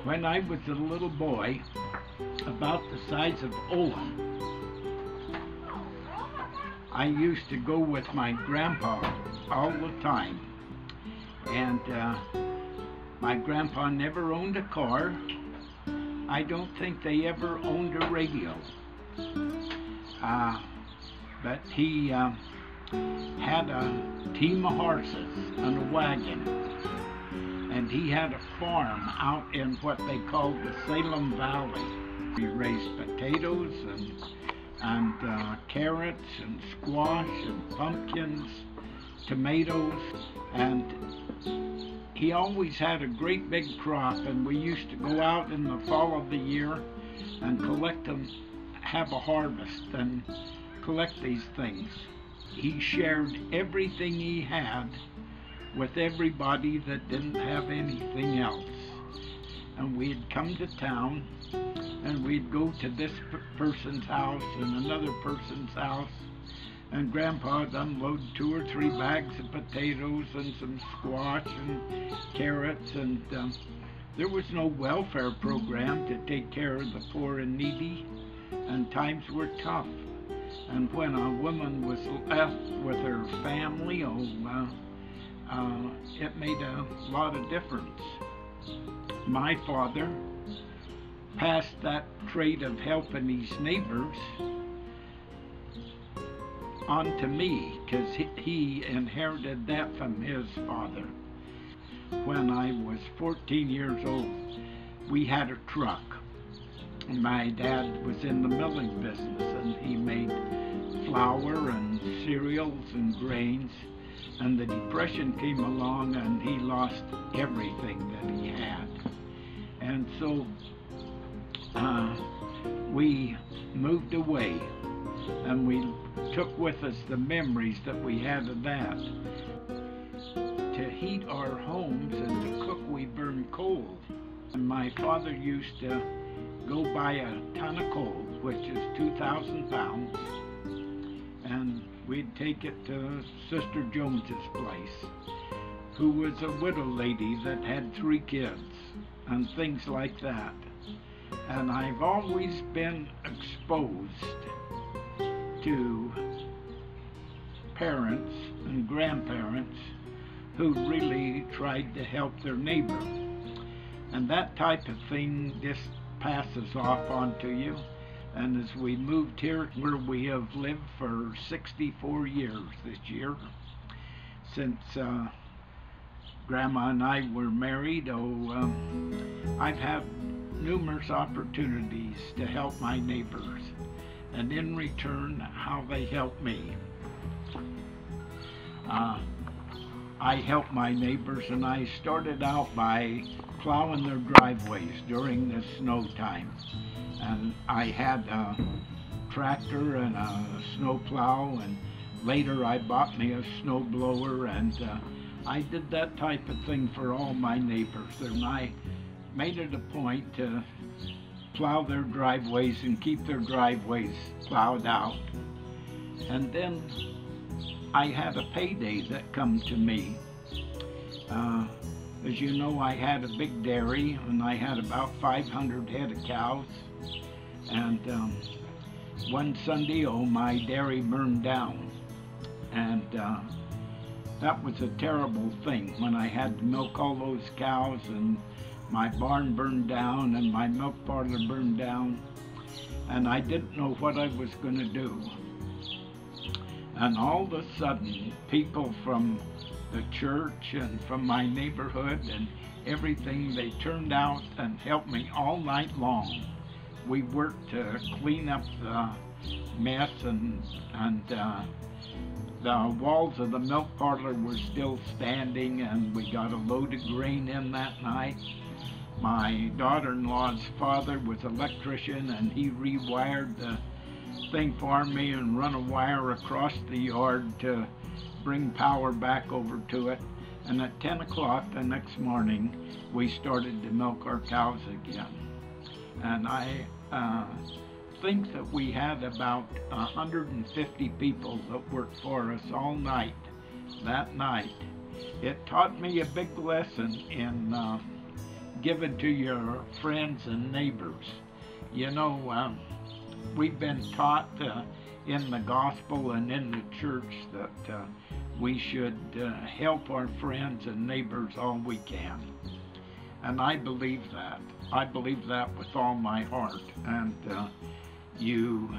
When I was a little boy, about the size of Owen, I used to go with my grandpa all the time. And my grandpa never owned a car. I don't think they ever owned a radio. But he had a team of horses and a wagon. And he had a farm out in what they called the Salem Valley. We raised potatoes and carrots and squash and pumpkins, tomatoes, and he always had a great big crop, and we used to go out in the fall of the year and collect them, have a harvest and collect these things. He shared everything he had with everybody that didn't have anything else. And we'd come to town and we'd go to this person's house and another person's house, and Grandpa'd unload 2 or 3 bags of potatoes and some squash and carrots, and there was no welfare program to take care of the poor and needy, and times were tough. And when a woman was left with her family, it made a lot of difference. My father passed that trait of helping his neighbors on to me, because he inherited that from his father. When I was 14 years old, we had a truck. My dad was in the milling business, and he made flour and cereals and grains. And the Depression came along and he lost everything that he had. And so we moved away, and we took with us the memories that we had of that. To heat our homes and to cook, we burned coal. And my father used to go buy a ton of coal, which is 2,000 pounds, and we'd take it to Sister Jones's place, who was a widow lady that had 3 kids and things like that. And I've always been exposed to parents and grandparents who really tried to help their neighbor. And that type of thing just passes off onto you. And as we moved here, where we have lived for 64 years this year, since Grandma and I were married, I've had numerous opportunities to help my neighbors, and in return, how they help me. I help my neighbors, and I started out by plowing their driveways during the snow time. And I had a tractor and a snow plow, and later I bought me a snow blower, and I did that type of thing for all my neighbors. And I made it a point to plow their driveways and keep their driveways plowed out. And then I had a payday that come to me. As you know, I had a big dairy, and I had about 500 head of cows. And one Sunday, my dairy burned down. And that was a terrible thing, when I had to milk all those cows, and my barn burned down and my milk parlor burned down. And I didn't know what I was going to do. And all of a sudden, people from the church and from my neighborhood and everything, they turned out and helped me all night long. We worked to clean up the mess, and the walls of the milk parlor were still standing, and we got a load of grain in that night. My daughter-in-law's father was an electrician, and he rewired the thing for me and run a wire across the yard to bring power back over to it. And at 10 o'clock the next morning, we started to milk our cows again. And I think that we had about 150 people that worked for us all night that night. It taught me a big lesson in give it to your friends and neighbors. You know, we've been taught in the gospel and in the church that we should help our friends and neighbors all we can. And I believe that. I believe that with all my heart. And you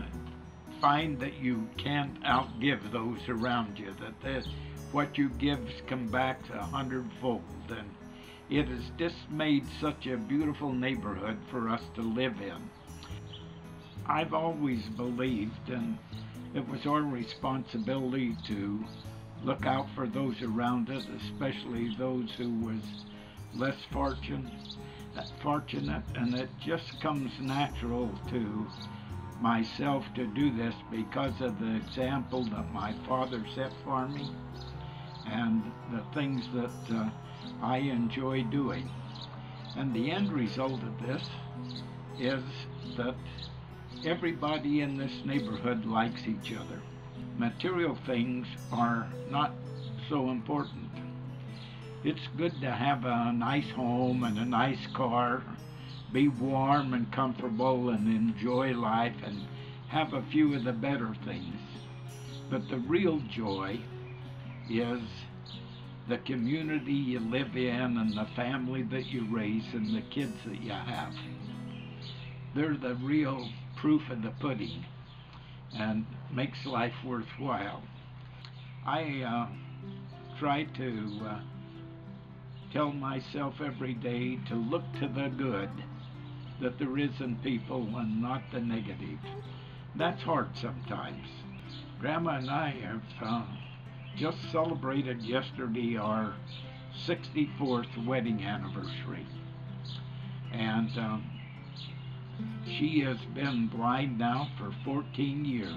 find that you can't outgive those around you, that what you give come back 100-fold. And it has just made such a beautiful neighborhood for us to live in. I've always believed, and it was our responsibility to look out for those around us, especially those who was less fortunate, and it just comes natural to myself to do this because of the example that my father set for me and the things that I enjoy doing. And the end result of this is that everybody in this neighborhood likes each other. Material things are not so important. It's good to have a nice home and a nice car, be warm and comfortable and enjoy life and have a few of the better things. But the real joy is the community you live in and the family that you raise and the kids that you have. They're the real proof of the pudding and makes life worthwhile. I try to tell myself every day to look to the good that there is in people and not the negative. That's hard sometimes. Grandma and I have just celebrated yesterday our 64th wedding anniversary. And she has been blind now for 14 years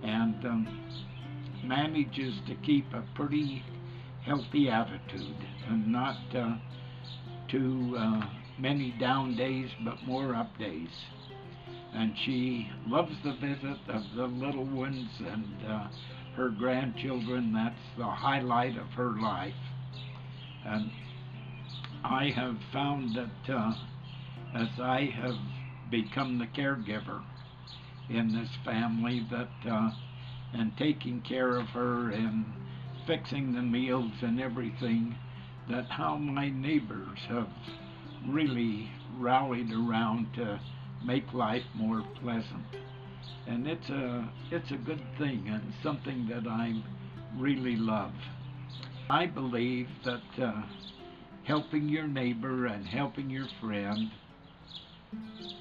and manages to keep a pretty healthy attitude and not too many down days but more up days. And she loves the visit of the little ones and her grandchildren. That's the highlight of her life. And I have found that as I have become the caregiver in this family, that and taking care of her and fixing the meals and everything, that how my neighbors have really rallied around to make life more pleasant. And it's a good thing and something that I really love. I believe that helping your neighbor and helping your friend,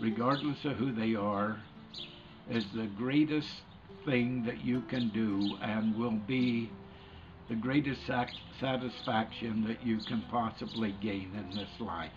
regardless of who they are, is the greatest thing that you can do and will be the greatest satisfaction that you can possibly gain in this life.